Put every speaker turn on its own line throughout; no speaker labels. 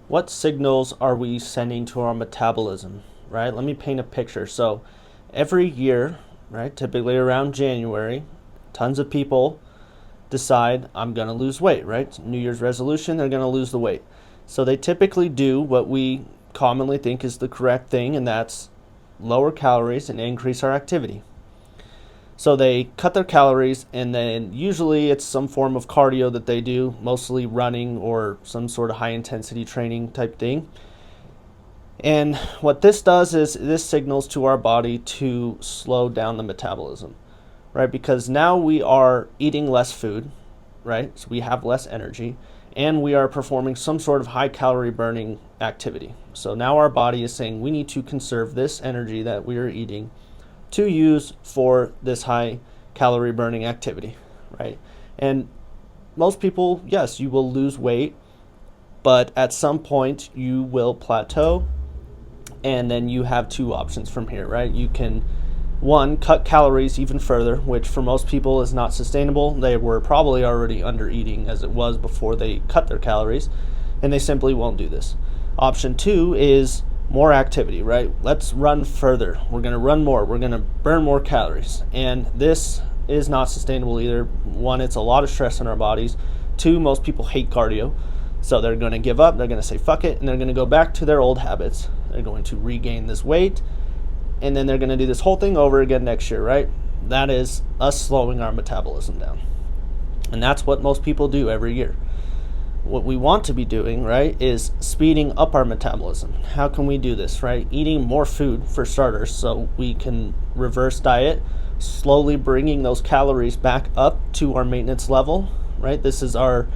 what signals are we sending to our metabolism, right? Let me paint a picture. So every year, right, typically around January, tons of people decide I'm going to lose weight, right? New Year's resolution, they're going to lose the weight. So they typically do what we commonly think is the correct thing, and that's lower calories and increase our activity. So they cut their calories, and then usually it's some form of cardio that they do, mostly running or some sort of high intensity training type thing. And what this does is this signals to our body to slow down the metabolism, right? Because now we are eating less food, right? So we have less energy, and we are performing some sort of high calorie burning activity. So now our body is saying we need to conserve this energy that we are eating to use for this high calorie burning activity, right? And most people, yes, you will lose weight, but at some point you will plateau, and then you have two options from here, right? You can, one, cut calories even further, which for most people is not sustainable. They were probably already under eating as it was before they cut their calories, and they simply won't do this. Option two is more activity, right? Let's run further. We're going to run more. We're going to burn more calories. And this is not sustainable either. One, it's a lot of stress on our bodies. Two, most people hate cardio. So they're going to give up. They're going to say fuck it, and they're going to go back to their old habits. They're going to regain this weight, and then they're going to do this whole thing over again next year, right? That is us slowing our metabolism down. And that's what most people do every year. What we want to be doing, right, is speeding up our metabolism. How can we do this, right? Eating more food for starters, so we can reverse diet, slowly bringing those calories back up to our maintenance level, right? This is our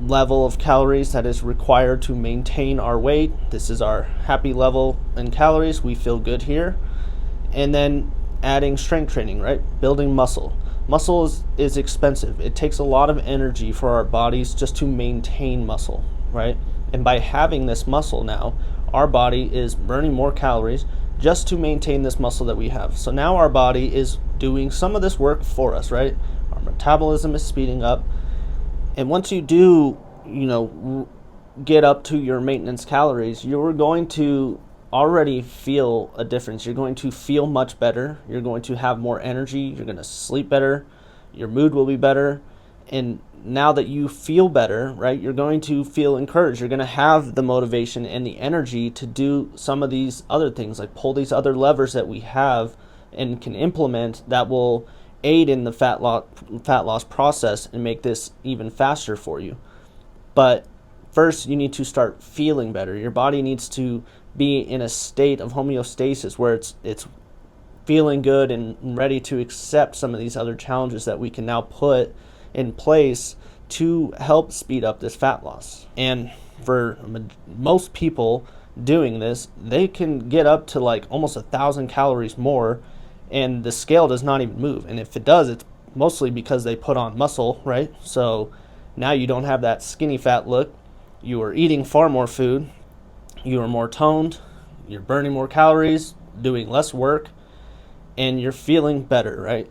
level of calories that is required to maintain our weight. This is our happy level in calories. We feel good here. And then adding strength training, right? Building muscle. Muscle is expensive. It takes a lot of energy for our bodies just to maintain muscle, right? And by having this muscle now, our body is burning more calories just to maintain this muscle that we have. So now our body is doing some of this work for us, right? Our metabolism is speeding up. And once you do, get up to your maintenance calories, you're going to already feel a difference. You're going to feel much better. You're going to have more energy. You're going to sleep better. Your mood will be better. And now that you feel better, right, you're going to feel encouraged. You're going to have the motivation and the energy to do some of these other things, like pull these other levers that we have and can implement that will aid in the fat loss process and make this even faster for you. But first, you need to start feeling better. Your body needs to be in a state of homeostasis where it's feeling good and ready to accept some of these other challenges that we can now put in place to help speed up this fat loss. And for most people doing this, they can get up to like almost 1,000 calories more, and the scale does not even move. And if it does, it's mostly because they put on muscle, right? So now you don't have that skinny fat look. You are eating far more food. You are more toned, you're burning more calories, doing less work, and you're feeling better, right?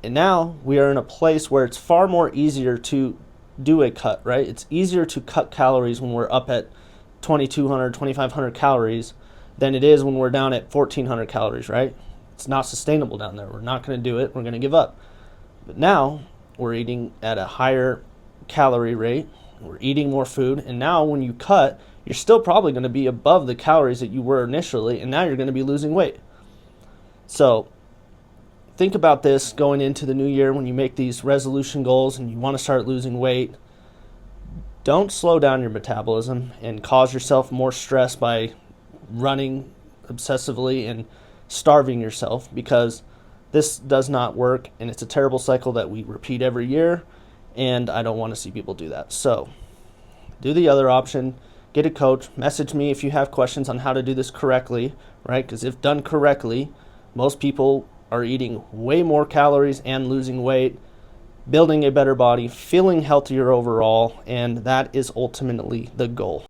And now we are in a place where it's far more easier to do a cut, right? It's easier to cut calories when we're up at 2,200, 2,500 calories than it is when we're down at 1,400 calories, right? It's not sustainable down there. We're not going to do it. We're going to give up. But now we're eating at a higher calorie rate. We're eating more food. And now when you cut, you're still probably going to be above the calories that you were initially, and now you're going to be losing weight. So think about this going into the new year when you make these resolution goals and you want to start losing weight. Don't slow down your metabolism and cause yourself more stress by running obsessively and starving yourself, because this does not work, and it's a terrible cycle that we repeat every year, and I don't want to see people do that. So do the other option. Get a coach. Message me if you have questions on how to do this correctly, right? Because if done correctly, most people are eating way more calories and losing weight, building a better body, feeling healthier overall, and that is ultimately the goal.